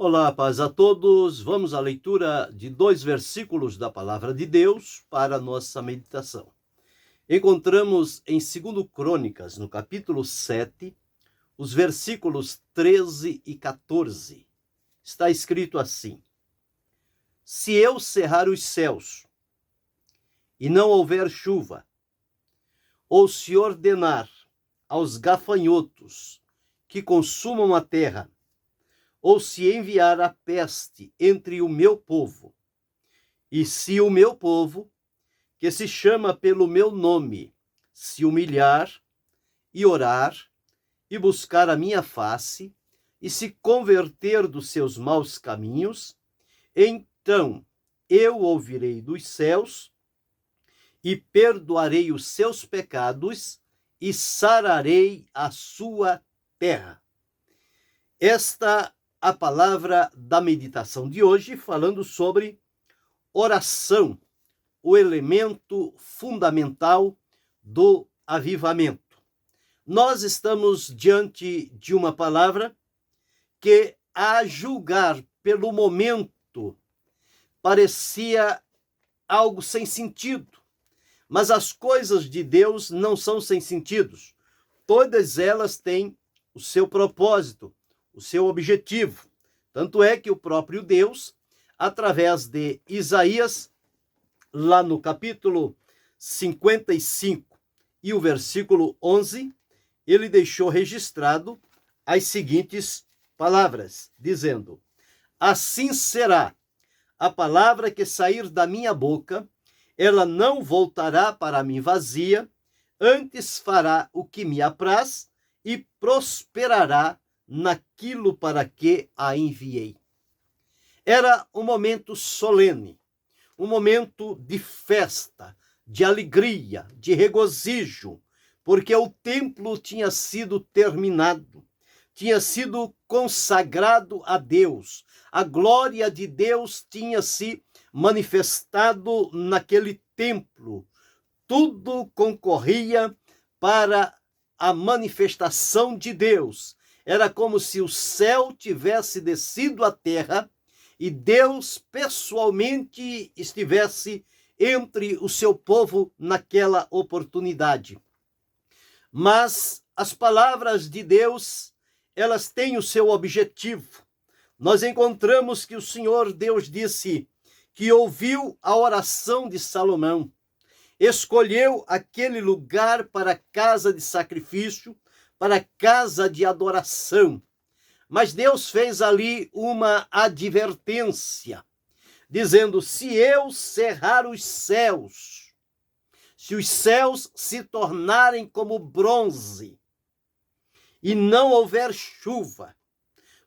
Olá, paz a todos. Vamos à leitura de 2 versículos da Palavra de Deus para a nossa meditação. Encontramos em 2 Crônicas, no capítulo 7, os versículos 13 e 14. Está escrito assim: Se eu cerrar os céus e não houver chuva, ou se ordenar aos gafanhotos que consumam a terra, ou se enviar a peste entre o meu povo, e se o meu povo, que se chama pelo meu nome, se humilhar e orar e buscar a minha face e se converter dos seus maus caminhos, então eu ouvirei dos céus e perdoarei os seus pecados e sararei a sua terra. Esta a palavra da meditação de hoje, falando sobre oração, o elemento fundamental do avivamento. Nós estamos diante de uma palavra que, a julgar pelo momento, parecia algo sem sentido, mas as coisas de Deus não são sem sentidos. Todas elas têm o seu propósito, o seu objetivo. Tanto é que o próprio Deus, através de Isaías, lá no capítulo 55 e o versículo 11, ele deixou registrado as seguintes palavras, dizendo: Assim será a palavra que sair da minha boca, ela não voltará para mim vazia, antes fará o que me apraz e prosperará naquilo para que a enviei. Era um momento solene, um momento de festa, de alegria, de regozijo, porque o templo tinha sido terminado, tinha sido consagrado a Deus, a glória de Deus tinha se manifestado naquele templo, tudo concorria para a manifestação de Deus. Era como se o céu tivesse descido à terra e Deus pessoalmente estivesse entre o seu povo naquela oportunidade. Mas as palavras de Deus, elas têm o seu objetivo. Nós encontramos que o Senhor Deus disse que ouviu a oração de Salomão, escolheu aquele lugar para casa de sacrifício, para casa de adoração. Mas Deus fez ali uma advertência, dizendo: se eu cerrar os céus, se os céus se tornarem como bronze, e não houver chuva,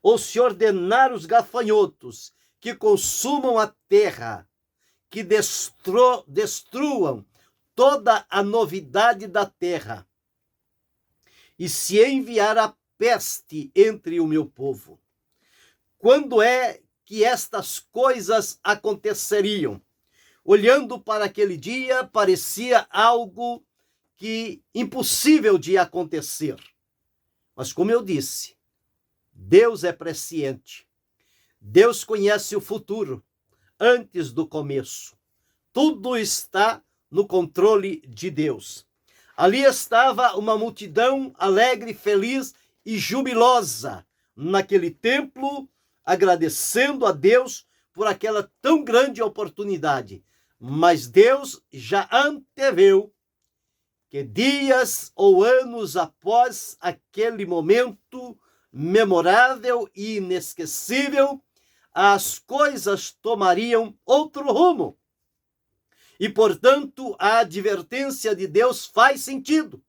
ou se ordenar os gafanhotos que consumam a terra, que destruam toda a novidade da terra, e se enviar a peste entre o meu povo. Quando é que estas coisas aconteceriam? Olhando para aquele dia, parecia algo que impossível de acontecer. Mas como eu disse, Deus é presciente. Deus conhece o futuro antes do começo. Tudo está no controle de Deus. Ali estava uma multidão alegre, feliz e jubilosa naquele templo, agradecendo a Deus por aquela tão grande oportunidade. Mas Deus já anteveu que dias ou anos após aquele momento memorável e inesquecível, as coisas tomariam outro rumo. E, portanto, a advertência de Deus faz sentido.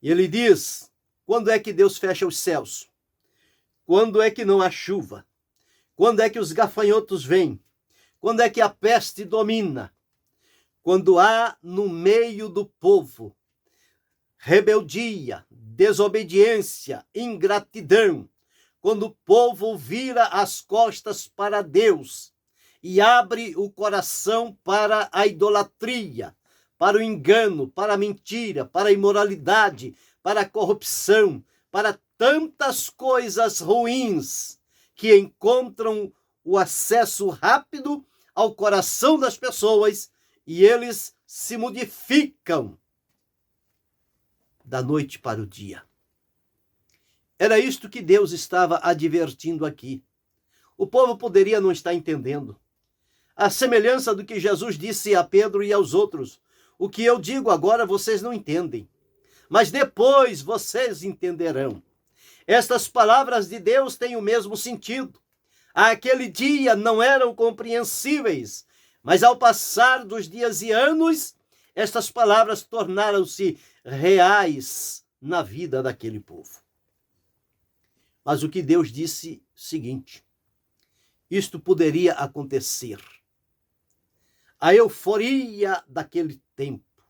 Ele diz: quando é que Deus fecha os céus? Quando é que não há chuva? Quando é que os gafanhotos vêm? Quando é que a peste domina? Quando há no meio do povo rebeldia, desobediência, ingratidão, quando o povo vira as costas para Deus e abre o coração para a idolatria, para o engano, para a mentira, para a imoralidade, para a corrupção, para tantas coisas ruins que encontram o acesso rápido ao coração das pessoas e eles se modificam da noite para o dia. Era isto que Deus estava advertindo aqui. O povo poderia não estar entendendo. A semelhança do que Jesus disse a Pedro e aos outros. O que eu digo agora vocês não entendem, mas depois vocês entenderão. Estas palavras de Deus têm o mesmo sentido. Aquele dia não eram compreensíveis, mas ao passar dos dias e anos, estas palavras tornaram-se reais na vida daquele povo. Mas o que Deus disse é o seguinte: isto poderia acontecer. A euforia daquele tempo,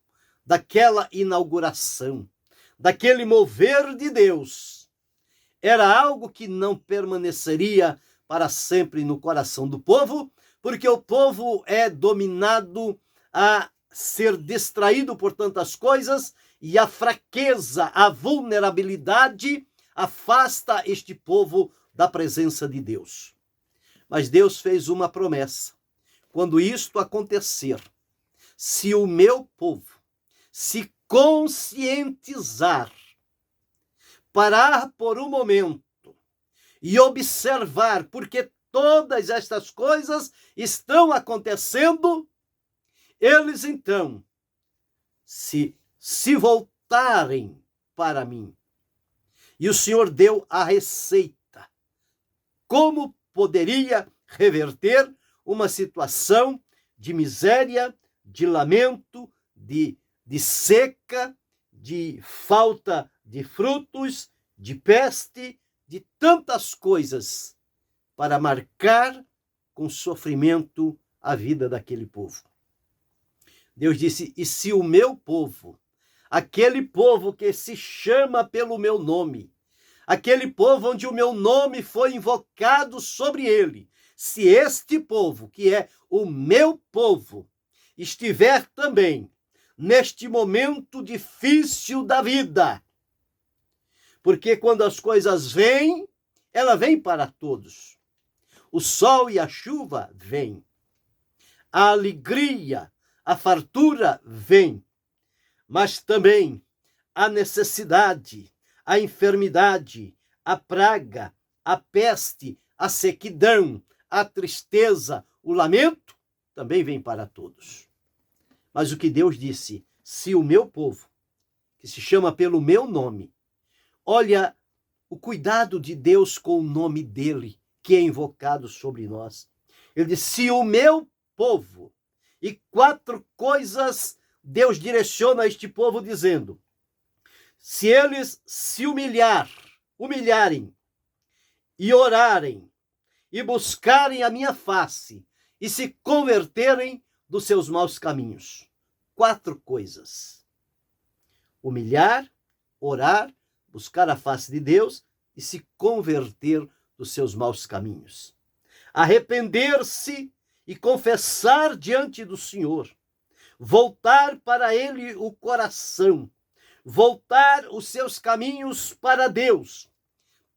daquela inauguração, daquele mover de Deus, era algo que não permaneceria para sempre no coração do povo, porque o povo é dominado a ser distraído por tantas coisas e a fraqueza, a vulnerabilidade afasta este povo da presença de Deus. Mas Deus fez uma promessa. Quando isto acontecer, se o meu povo se conscientizar, parar por um momento e observar, porque todas estas coisas estão acontecendo, eles então se voltarem para mim. E o Senhor deu a receita. Como poderia reverter uma situação de miséria, de lamento, de seca, de falta de frutos, de peste, de tantas coisas, para marcar com sofrimento a vida daquele povo. Deus disse: e se o meu povo, aquele povo que se chama pelo meu nome, aquele povo onde o meu nome foi invocado sobre ele, se este povo, que é o meu povo, estiver também neste momento difícil da vida, porque quando as coisas vêm, ela vem para todos. O sol e a chuva vêm. A alegria, a fartura vem. Mas também a necessidade, a enfermidade, a praga, a peste, a sequidão, a tristeza, o lamento, também vem para todos. Mas o que Deus disse: se o meu povo, que se chama pelo meu nome, olha o cuidado de Deus com o nome dele, que é invocado sobre nós. Ele disse: se o meu povo, e 4 coisas Deus direciona a este povo dizendo: se eles se humilharem e orarem e buscarem a minha face e se converterem dos seus maus caminhos. 4 coisas: humilhar, orar, buscar a face de Deus e se converter dos seus maus caminhos. Arrepender-se e confessar diante do Senhor. Voltar para ele o coração. Voltar os seus caminhos para Deus.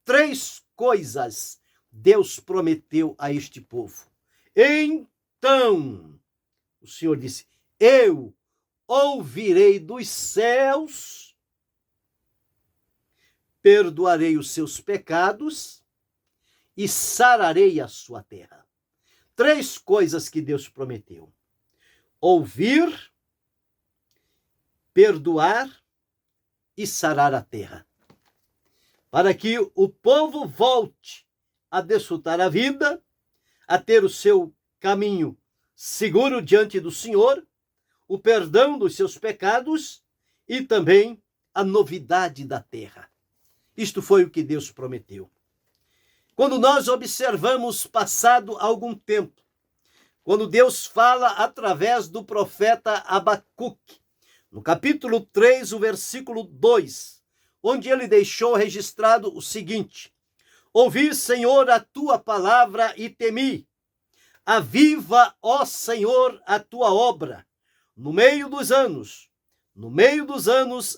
3 coisas Deus prometeu a este povo. Então, o Senhor disse: eu ouvirei dos céus, perdoarei os seus pecados e sararei a sua terra. 3 coisas que Deus prometeu: ouvir, perdoar e sarar a terra. Para que o povo volte a desfrutar a vida, a ter o seu caminho seguro diante do Senhor, o perdão dos seus pecados e também a novidade da terra. Isto foi o que Deus prometeu. Quando nós observamos passado algum tempo, quando Deus fala através do profeta Abacuque, no capítulo 3, o versículo 2, onde ele deixou registrado o seguinte: ouvi, Senhor, a tua palavra e temi. Aviva, ó Senhor, a tua obra. No meio dos anos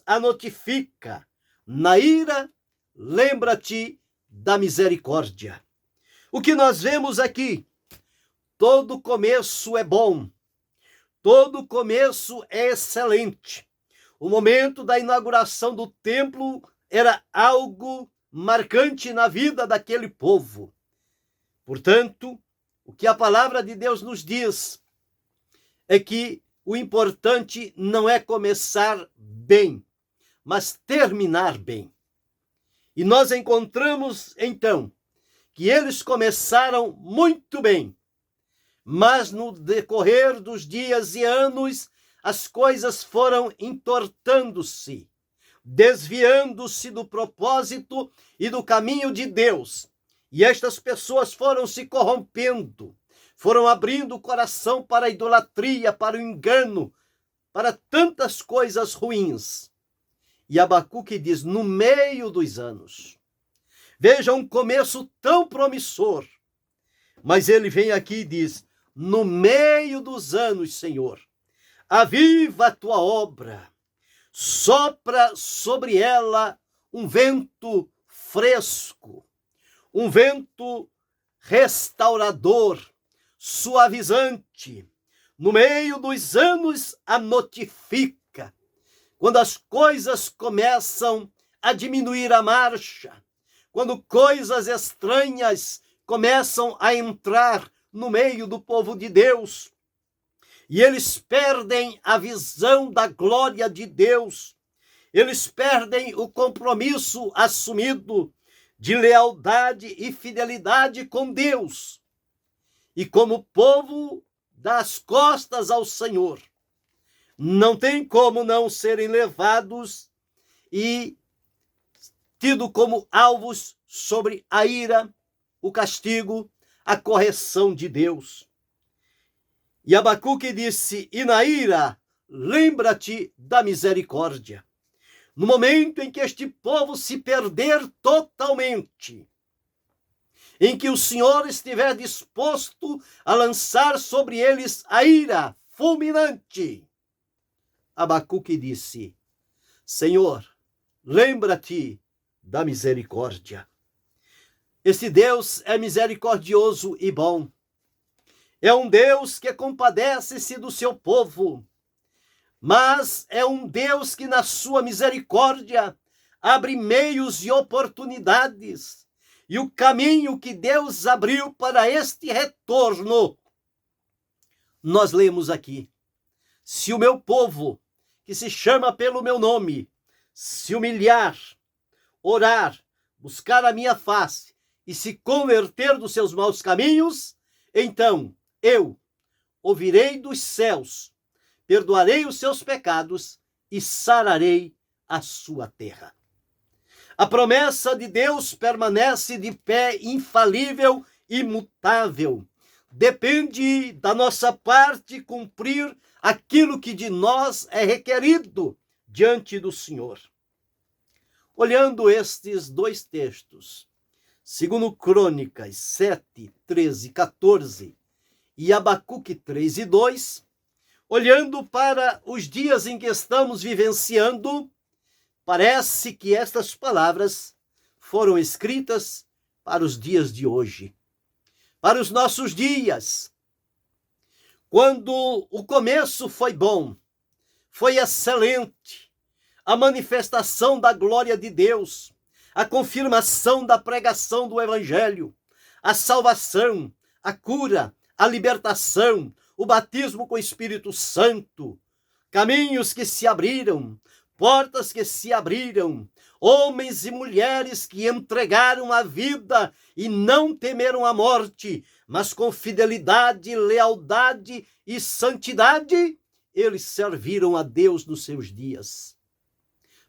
a notifica. Na ira, lembra-te da misericórdia. O que nós vemos aqui, todo começo é bom, todo começo é excelente. O momento da inauguração do templo era algo marcante na vida daquele povo. Portanto, o que a palavra de Deus nos diz é que o importante não é começar bem, mas terminar bem. E nós encontramos, então, que eles começaram muito bem, mas no decorrer dos dias e anos, as coisas foram entortando-se, desviando-se do propósito e do caminho de Deus. E estas pessoas foram se corrompendo, foram abrindo o coração para a idolatria, para o engano, para tantas coisas ruins. E Abacuque diz, no meio dos anos, veja um começo tão promissor, mas ele vem aqui e diz, no meio dos anos, Senhor, aviva a tua obra, sopra sobre ela um vento fresco, um vento restaurador, suavizante. No meio dos anos a notifica. Quando as coisas começam a diminuir a marcha, quando coisas estranhas começam a entrar no meio do povo de Deus, e eles perdem a visão da glória de Deus, eles perdem o compromisso assumido de lealdade e fidelidade com Deus. E como povo das costas ao Senhor, não tem como não serem levados e tido como alvos sobre a ira, o castigo, a correção de Deus. E Abacuque disse, e na ira, lembra-te da misericórdia. No momento em que este povo se perder totalmente, em que o Senhor estiver disposto a lançar sobre eles a ira fulminante, Abacuque disse, Senhor, lembra-te da misericórdia. Esse Deus é misericordioso e bom. É um Deus que compadece-se do seu povo, mas é um Deus que na sua misericórdia abre meios e oportunidades. E o caminho que Deus abriu para este retorno, nós lemos aqui. Se o meu povo, que se chama pelo meu nome, se humilhar, orar, buscar a minha face e se converter dos seus maus caminhos, então eu ouvirei dos céus, perdoarei os seus pecados e sararei a sua terra. A promessa de Deus permanece de pé, infalível, imutável. Depende da nossa parte cumprir aquilo que de nós é requerido diante do Senhor. Olhando estes dois textos, segundo Crônicas 7, 13, 14 e Abacuque 3 e 2, olhando para os dias em que estamos vivenciando, parece que estas palavras foram escritas para os dias de hoje, para os nossos dias. Quando o começo foi bom, foi excelente, a manifestação da glória de Deus, a confirmação da pregação do Evangelho, a salvação, a cura, a libertação, o batismo com o Espírito Santo, caminhos que se abriram, portas que se abriram, homens e mulheres que entregaram a vida e não temeram a morte, mas com fidelidade, lealdade e santidade, eles serviram a Deus nos seus dias.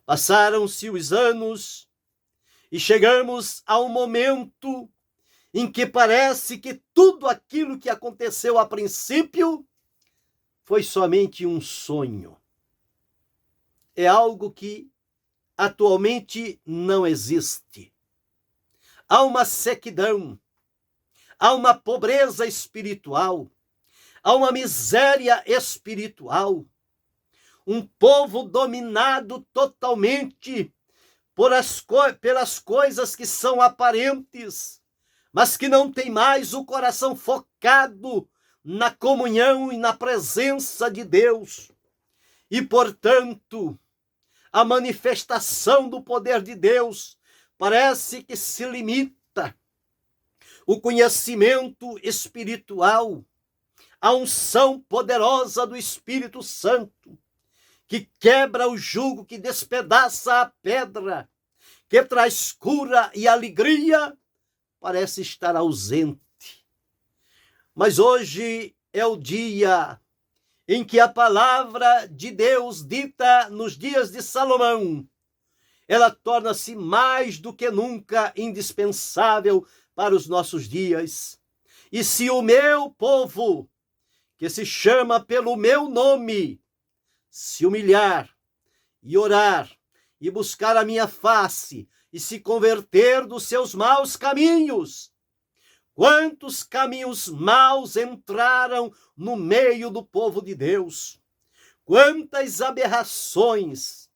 Passaram-se os anos e chegamos a um momento em que parece que tudo aquilo que aconteceu a princípio foi somente um sonho. É algo que atualmente não existe. Há uma sequidão, há uma pobreza espiritual, há uma miséria espiritual. Um povo dominado totalmente pelas coisas que são aparentes, mas que não tem mais o coração focado na comunhão e na presença de Deus. E, portanto, a manifestação do poder de Deus parece que se limita. O conhecimento espiritual, a unção poderosa do Espírito Santo, que quebra o jugo, que despedaça a pedra, que traz cura e alegria, parece estar ausente. Mas hoje é o dia em que a palavra de Deus dita nos dias de Salomão, ela torna-se mais do que nunca indispensável para os nossos dias. E se o meu povo, que se chama pelo meu nome, se humilhar e orar e buscar a minha face e se converter dos seus maus caminhos, quantos caminhos maus entraram no meio do povo de Deus, quantas aberrações,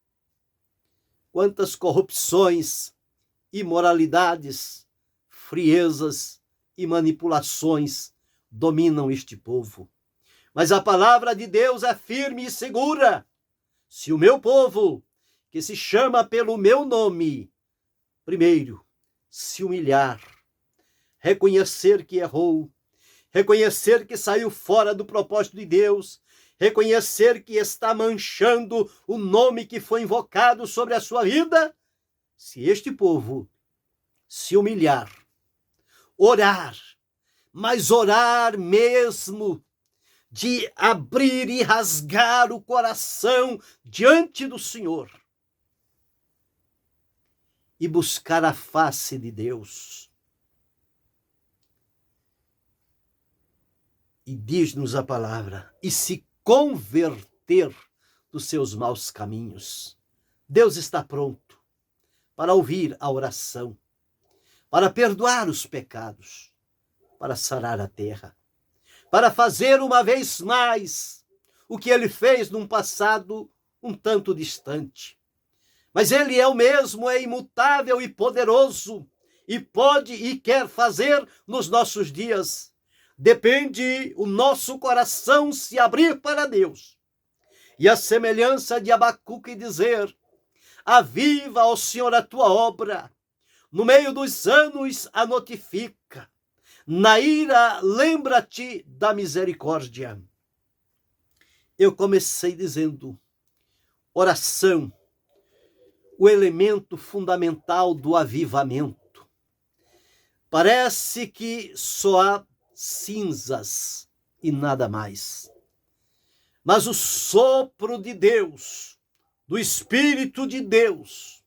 quantas corrupções, imoralidades, friezas e manipulações dominam este povo. Mas a palavra de Deus é firme e segura. Se o meu povo, que se chama pelo meu nome, primeiro, se humilhar, reconhecer que errou, reconhecer que saiu fora do propósito de Deus, reconhecer que está manchando o nome que foi invocado sobre a sua vida, se este povo se humilhar, orar, mas orar mesmo, de abrir e rasgar o coração diante do Senhor e buscar a face de Deus. E diz-nos a palavra, e se converter dos seus maus caminhos. Deus está pronto para ouvir a oração, para perdoar os pecados, para sarar a terra, para fazer uma vez mais o que ele fez num passado um tanto distante. Mas ele é o mesmo, é imutável e poderoso, e pode e quer fazer nos nossos dias. Depende o nosso coração se abrir para Deus. E a semelhança de Abacuque dizer, aviva, ó Senhor, a tua obra, no meio dos anos a notifica, na ira lembra-te da misericórdia. Eu comecei dizendo, oração, o elemento fundamental do avivamento. Parece que só há cinzas e nada mais. Mas o sopro de Deus, do Espírito de Deus,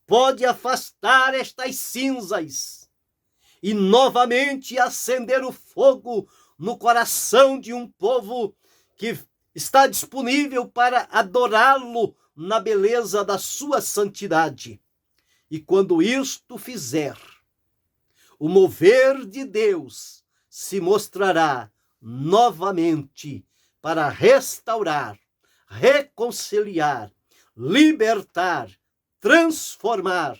pode afastar estas cinzas e novamente acender o fogo no coração de um povo que está disponível para adorá-lo na beleza da sua santidade. E quando isto fizer, o mover de Deus se mostrará novamente para restaurar, reconciliar, libertar, transformar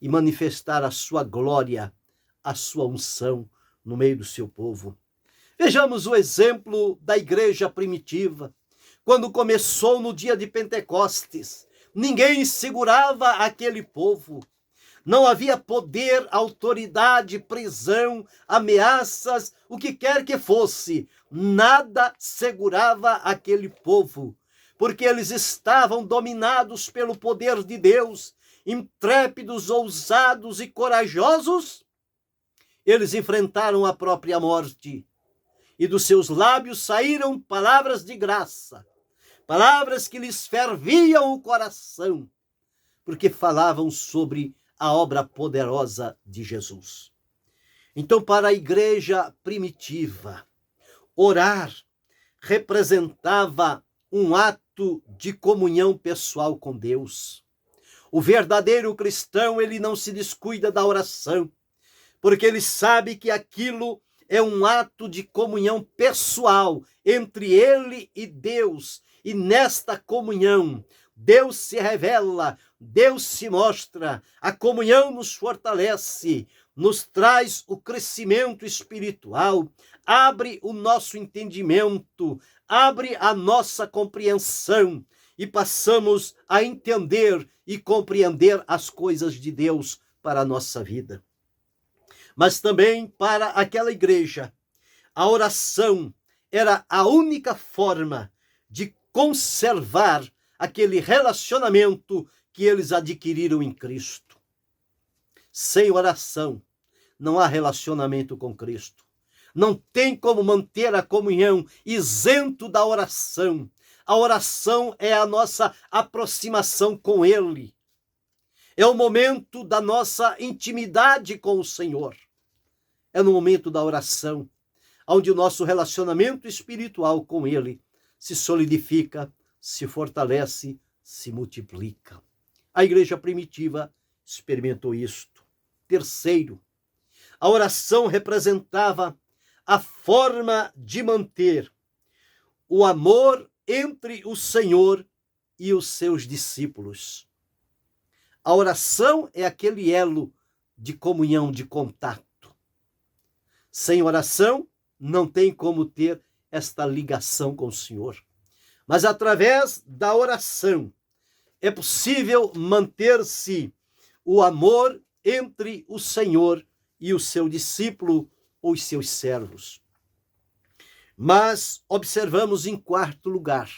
e manifestar a sua glória, a sua unção no meio do seu povo. Vejamos o exemplo da igreja primitiva. Quando começou no dia de Pentecostes, ninguém segurava aquele povo. Não havia poder, autoridade, prisão, ameaças, o que quer que fosse. Nada segurava aquele povo, porque eles estavam dominados pelo poder de Deus, intrépidos, ousados e corajosos. Eles enfrentaram a própria morte, e dos seus lábios saíram palavras de graça, palavras que lhes ferviam o coração, porque falavam sobre a obra poderosa de Jesus. Então, para a igreja primitiva, orar representava um ato de comunhão pessoal com Deus. O verdadeiro cristão, ele não se descuida da oração, porque ele sabe que aquilo é um ato de comunhão pessoal entre ele e Deus. E nesta comunhão, Deus se revela, Deus se mostra, a comunhão nos fortalece, nos traz o crescimento espiritual, abre o nosso entendimento, abre a nossa compreensão e passamos a entender e compreender as coisas de Deus para a nossa vida. Mas também para aquela igreja, a oração era a única forma de conservar aquele relacionamento que eles adquiriram em Cristo. Sem oração, não há relacionamento com Cristo. Não tem como manter a comunhão isento da oração. A oração é a nossa aproximação com Ele. É o momento da nossa intimidade com o Senhor. É no momento da oração, onde o nosso relacionamento espiritual com Ele se solidifica, se fortalece, se multiplica. A igreja primitiva experimentou isto. Terceiro, a oração representava a forma de manter o amor entre o Senhor e os seus discípulos. A oração é aquele elo de comunhão, de contato. Sem oração, não tem como ter esta ligação com o Senhor. Mas através da oração é possível manter-se o amor entre o Senhor e o seu discípulo ou os seus servos. Mas observamos em quarto lugar,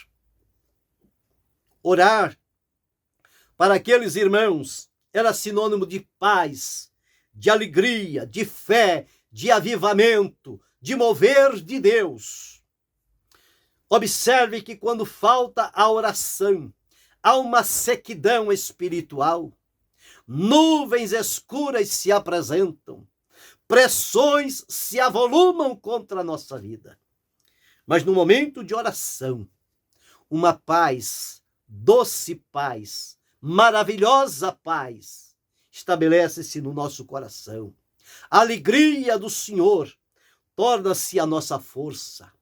orar para aqueles irmãos era sinônimo de paz, de alegria, de fé, de avivamento, de mover de Deus. Observe que quando falta a oração, há uma sequidão espiritual. Nuvens escuras se apresentam, pressões se avolumam contra a nossa vida. Mas no momento de oração, uma paz, doce paz, maravilhosa paz, estabelece-se no nosso coração. A alegria do Senhor torna-se a nossa força.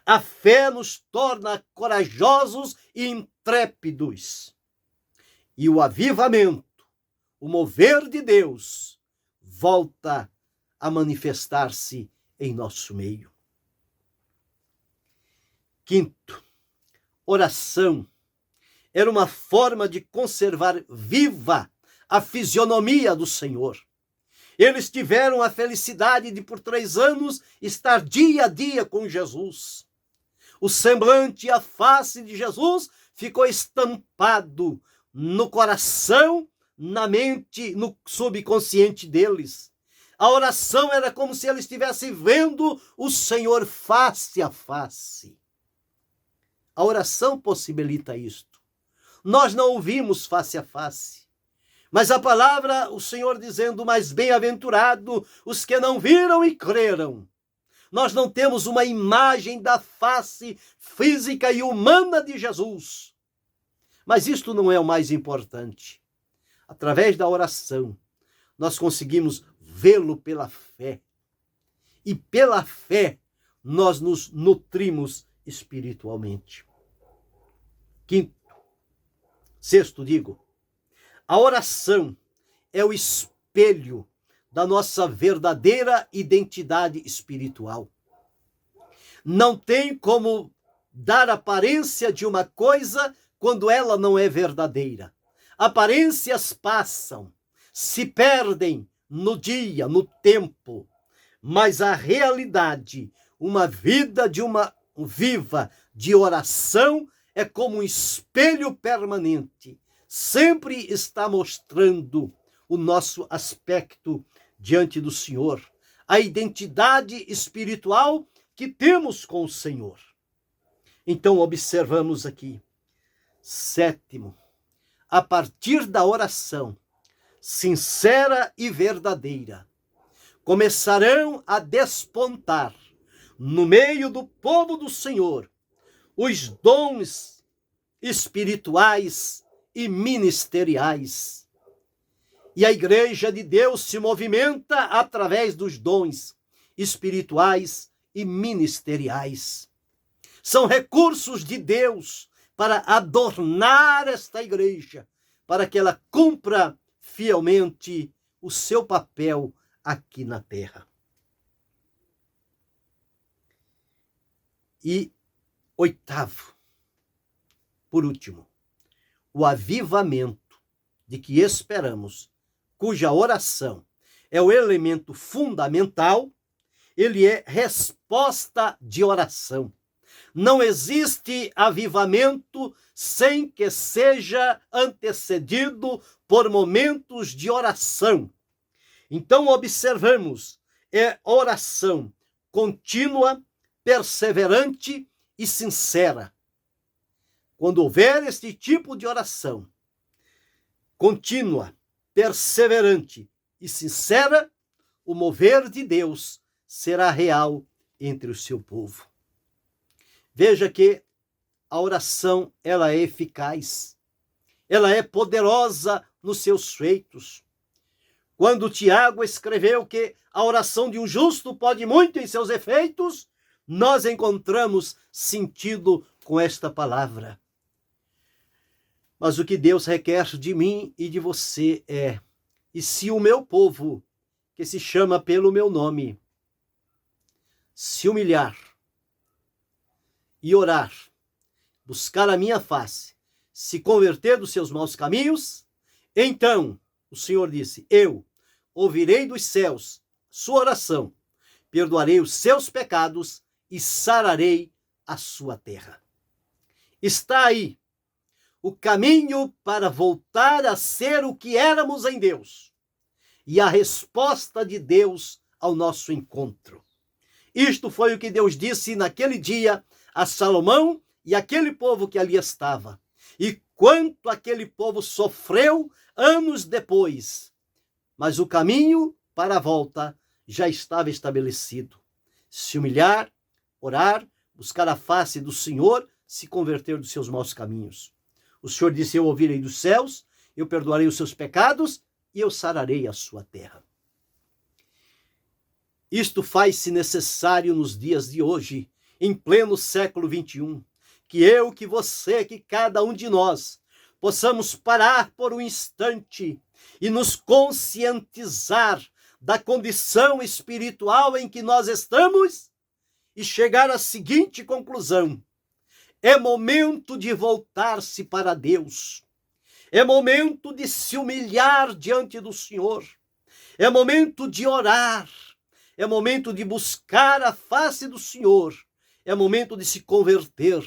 A fé nos torna corajosos e intrépidos. E o avivamento, o mover de Deus, volta a manifestar-se em nosso meio. Quinto, oração era uma forma de conservar viva a fisionomia do Senhor. Eles tiveram a felicidade de, por 3 anos, estar dia a dia com Jesus. O semblante e a face de Jesus ficou estampado no coração, na mente, no subconsciente deles. A oração era como se eles estivessem vendo o Senhor face a face. A oração possibilita isto. Nós não ouvimos face a face. Mas a palavra, o Senhor dizendo, mais bem-aventurado os que não viram e creram. Nós não temos uma imagem da face física e humana de Jesus. Mas isto não é o mais importante. Através da oração, nós conseguimos vê-lo pela fé. E pela fé, nós nos nutrimos espiritualmente. Sexto, a oração é o espelho da nossa verdadeira identidade espiritual. Não tem como dar aparência de uma coisa quando ela não é verdadeira. Aparências passam, se perdem no dia, no tempo, mas a realidade, uma vida viva de oração é como um espelho permanente. Sempre está mostrando o nosso aspecto diante do Senhor, a identidade espiritual que temos com o Senhor. Então, observamos aqui. Sétimo, a partir da oração sincera e verdadeira, começarão a despontar no meio do povo do Senhor os dons espirituais e ministeriais. E a igreja de Deus se movimenta através dos dons espirituais e ministeriais. São recursos de Deus para adornar esta igreja, para que ela cumpra fielmente o seu papel aqui na terra. E oitavo, por último, o avivamento de que esperamos, cuja oração é o elemento fundamental, ele é resposta de oração. Não existe avivamento sem que seja antecedido por momentos de oração. Então, observamos, é oração contínua, perseverante e sincera. Quando houver este tipo de oração, contínua, perseverante e sincera, o mover de Deus será real entre o seu povo. Veja que a oração, ela é eficaz, ela é poderosa nos seus feitos. Quando Tiago escreveu que a oração de um justo pode muito em seus efeitos, nós encontramos sentido com esta palavra. Mas o que Deus requer de mim e de você é: e se o meu povo, que se chama pelo meu nome, se humilhar e orar, buscar a minha face, se converter dos seus maus caminhos, então, o Senhor disse, eu ouvirei dos céus sua oração, perdoarei os seus pecados e sararei a sua terra. Está aí o caminho para voltar a ser o que éramos em Deus e a resposta de Deus ao nosso encontro. Isto foi o que Deus disse naquele dia a Salomão e aquele povo que ali estava. E quanto aquele povo sofreu anos depois. Mas o caminho para a volta já estava estabelecido. Se humilhar, orar, buscar a face do Senhor, se converter dos seus maus caminhos. O Senhor disse, eu ouvirei dos céus, eu perdoarei os seus pecados e eu sararei a sua terra. Isto faz-se necessário nos dias de hoje, em pleno século XXI, que eu, que você, que cada um de nós possamos parar por um instante e nos conscientizar da condição espiritual em que nós estamos e chegar à seguinte conclusão: é momento de voltar-se para Deus, é momento de se humilhar diante do Senhor, é momento de orar, é momento de buscar a face do Senhor, é momento de se converter,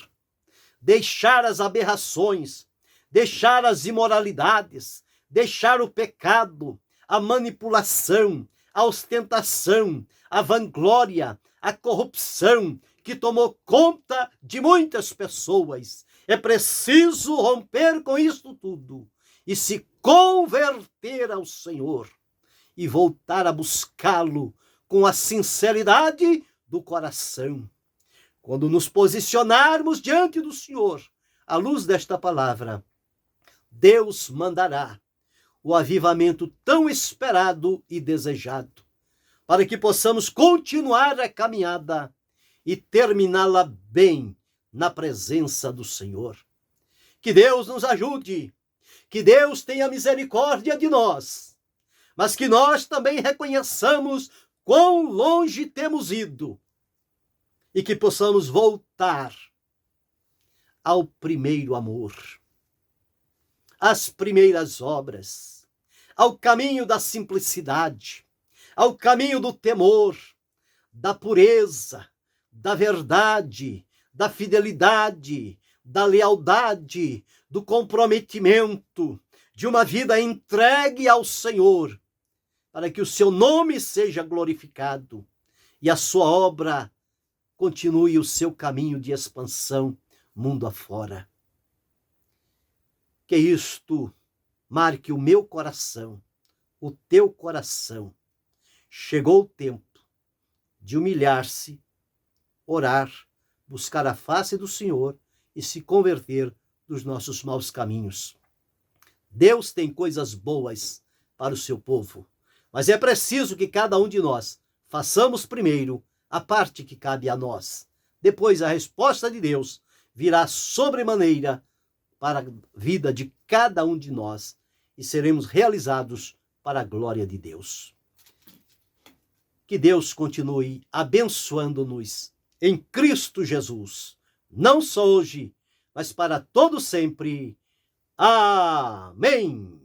deixar as aberrações, deixar as imoralidades, deixar o pecado, a manipulação, a ostentação, a vanglória, a corrupção que tomou conta de muitas pessoas. É preciso romper com isso tudo e se converter ao Senhor e voltar a buscá-lo com a sinceridade do coração. Quando nos posicionarmos diante do Senhor, à luz desta palavra, Deus mandará o avivamento tão esperado e desejado, para que possamos continuar a caminhada e terminá-la bem na presença do Senhor. Que Deus nos ajude, que Deus tenha misericórdia de nós, mas que nós também reconheçamos quão longe temos ido e que possamos voltar ao primeiro amor, às primeiras obras, ao caminho da simplicidade, ao caminho do temor, da pureza, da verdade, da fidelidade, da lealdade, do comprometimento, de uma vida entregue ao Senhor, para que o seu nome seja glorificado e a sua obra continue o seu caminho de expansão mundo afora. Que isto marque o meu coração, o teu coração. Chegou o tempo de humilhar-se, orar, buscar a face do Senhor e se converter dos nossos maus caminhos. Deus tem coisas boas para o seu povo, mas é preciso que cada um de nós façamos primeiro a parte que cabe a nós. Depois a resposta de Deus virá sobremaneira para a vida de cada um de nós e seremos realizados para a glória de Deus. Que Deus continue abençoando-nos em Cristo Jesus, não só hoje, mas para todo sempre. Amém!